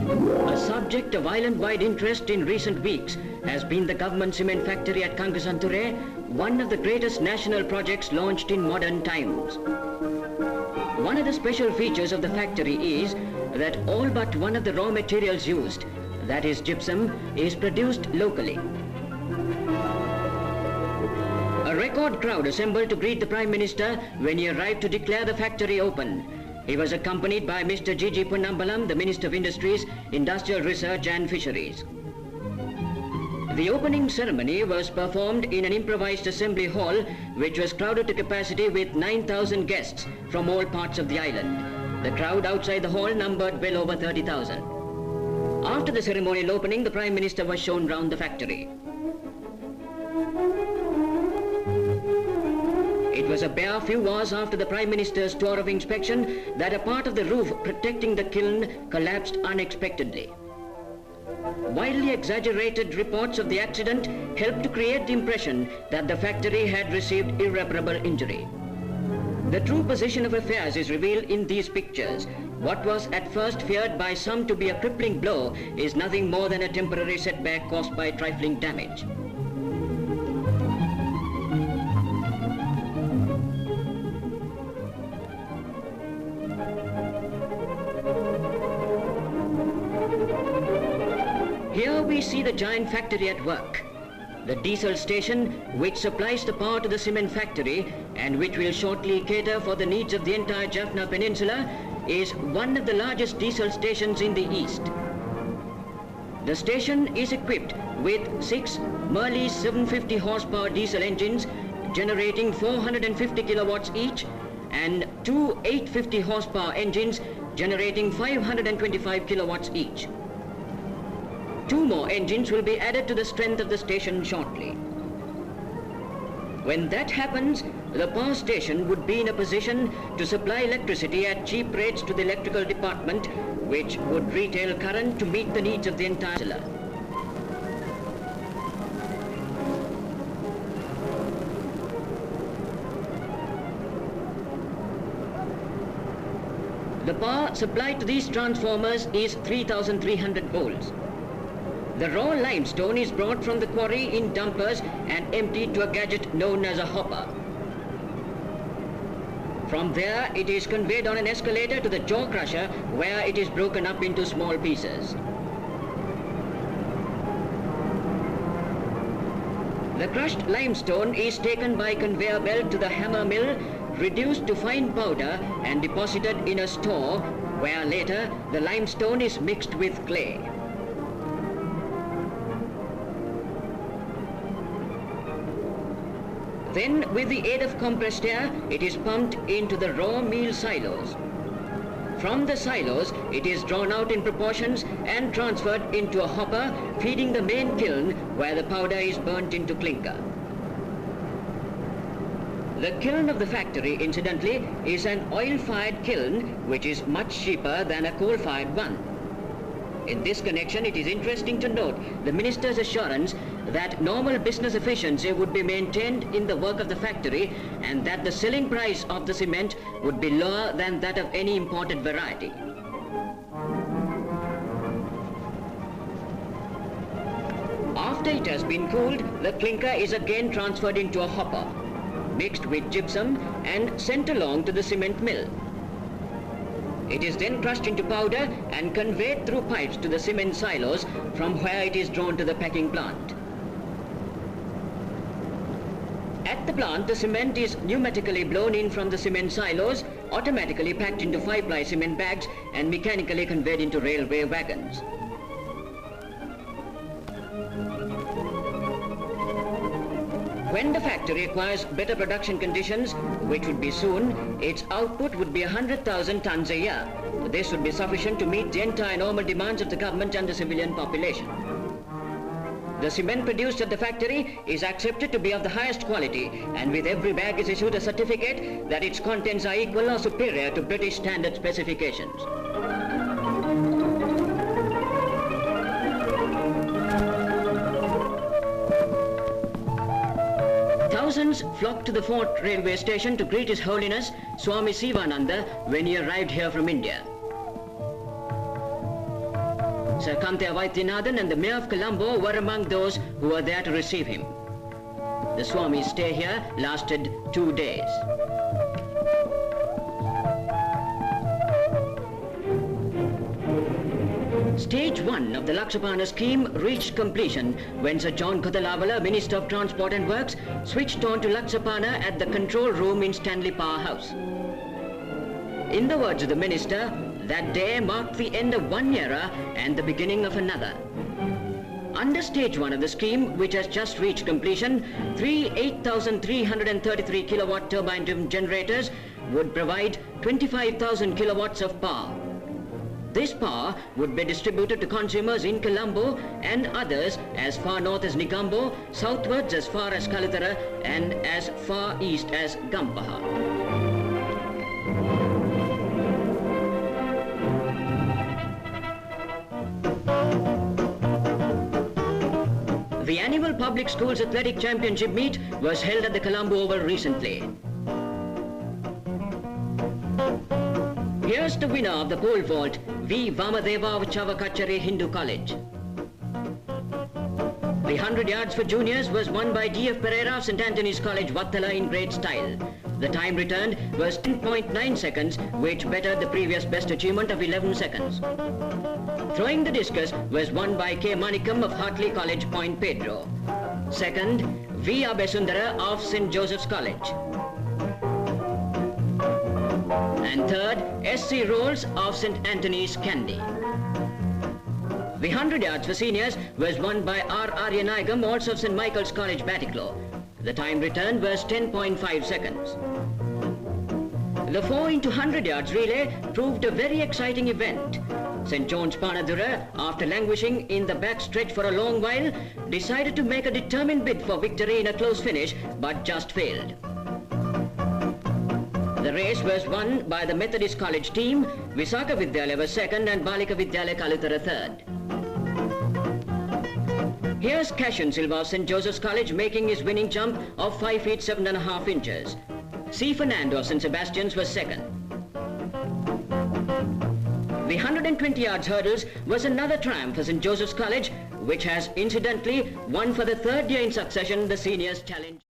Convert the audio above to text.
A subject of island-wide interest in recent weeks has been the government cement factory at Kangasanture, one of the greatest national projects launched in modern times. One of the special features of the factory is that all but one of the raw materials used, that is gypsum, is produced locally. A record crowd assembled to greet the Prime Minister when he arrived to declare the factory open. He was accompanied by Mr. G.G. Ponnambalam, the Minister of Industries, Industrial Research and Fisheries. The opening ceremony was performed in an improvised assembly hall which was crowded to capacity with 9,000 guests from all parts of the island. The crowd outside the hall numbered well over 30,000. After the ceremonial opening, the Prime Minister was shown round the factory. It was a bare few hours after the Prime Minister's tour of inspection that a part of the roof protecting the kiln collapsed unexpectedly. Widely exaggerated reports of the accident helped to create the impression that the factory had received irreparable injury. The true position of affairs is revealed in these pictures. What was at first feared by some to be a crippling blow is nothing more than a temporary setback caused by trifling damage. Here we see the giant factory at work. The diesel station, which supplies the power to the cement factory and which will shortly cater for the needs of the entire Jaffna Peninsula, is one of the largest diesel stations in the east. The station is equipped with 6 Merlis 750 horsepower diesel engines generating 450 kilowatts each and 2 850 horsepower engines generating 525 kilowatts each. 2 more engines will be added to the strength of the station shortly. When that happens, the power station would be in a position to supply electricity at cheap rates to the electrical department, which would retail current to meet the needs of the entire peninsula. The power supplied to these transformers is 3,300 volts. The raw limestone is brought from the quarry in dumpers and emptied to a gadget known as a hopper. From there, it is conveyed on an escalator to the jaw crusher, where it is broken up into small pieces. The crushed limestone is taken by conveyor belt to the hammer mill, reduced to fine powder and deposited in a store, where later the limestone is mixed with clay. Then, with the aid of compressed air, it is pumped into the raw meal silos. From the silos, it is drawn out in proportions and transferred into a hopper, feeding the main kiln, where the powder is burnt into clinker. The kiln of the factory, incidentally, is an oil-fired kiln, which is much cheaper than a coal-fired one. In this connection, it is interesting to note the Minister's assurance that normal business efficiency would be maintained in the work of the factory and that the selling price of the cement would be lower than that of any imported variety. After it has been cooled, the clinker is again transferred into a hopper, mixed with gypsum and sent along to the cement mill. It is then crushed into powder and conveyed through pipes to the cement silos, from where it is drawn to the packing plant. At the plant, the cement is pneumatically blown in from the cement silos, automatically packed into 5-ply cement bags and mechanically conveyed into railway wagons. When the factory acquires better production conditions, which would be soon, its output would be 100,000 tons a year. This would be sufficient to meet the entire normal demands of the government and the civilian population. The cement produced at the factory is accepted to be of the highest quality, and with every bag is issued a certificate that its contents are equal or superior to British standard specifications. Thousands flocked to the Fort railway station to greet His Holiness Swami Sivananda when he arrived here from India. Sir Kantya Vaidyanathan and the Mayor of Colombo were among those who were there to receive him. The Swami's stay here lasted 2 days. Stage 1 of the Lakshapana scheme reached completion when Sir John Kotalavala, Minister of Transport and Works, switched on to Lakshapana at the control room in Stanley Power House. In the words of the Minister, that day marked the end of one era and the beginning of another. Under Stage 1 of the scheme, which has just reached completion, 3 8,333 kilowatt turbine-driven generators would provide 25,000 kilowatts of power. This power would be distributed to consumers in Colombo and others as far north as Negombo, southwards as far as Kalathara and as far east as Gampaha. The annual Public Schools Athletic Championship meet was held at the Colombo Oval recently. Here's the winner of the pole vault, V. Vamadeva of Chavakachare Hindu College. The 100 yards for juniors was won by D.F. Pereira of St. Anthony's College, Vattala in great style. The time returned was 10.9 seconds, which bettered the previous best achievement of 11 seconds. Throwing the discus was won by K. Manikam of Hartley College, Point Pedro. Second, V. Abesundara of St. Joseph's College. And third, S.C. Rolls of St. Anthony's, Kandy. The 100 yards for seniors was won by R. Aryanagam, also of St. Michael's College, Batticaloa. The time returned was 10.5 seconds. The 4 into 100 yards relay proved a very exciting event. St. John's Panadura, after languishing in the back stretch for a long while, decided to make a determined bid for victory in a close finish, but just failed. The race was won by the Methodist College team. Visakha Vidyalaya was second and Balika Vidyalaya Kalathara third. Here's Cashin Silva of St. Joseph's College making his winning jump of 5 feet 7.5 inches. C. Fernando of St. Sebastian's was second. The 120 yards hurdles was another triumph for St. Joseph's College, which has incidentally won for the third year in succession the Seniors Challenge.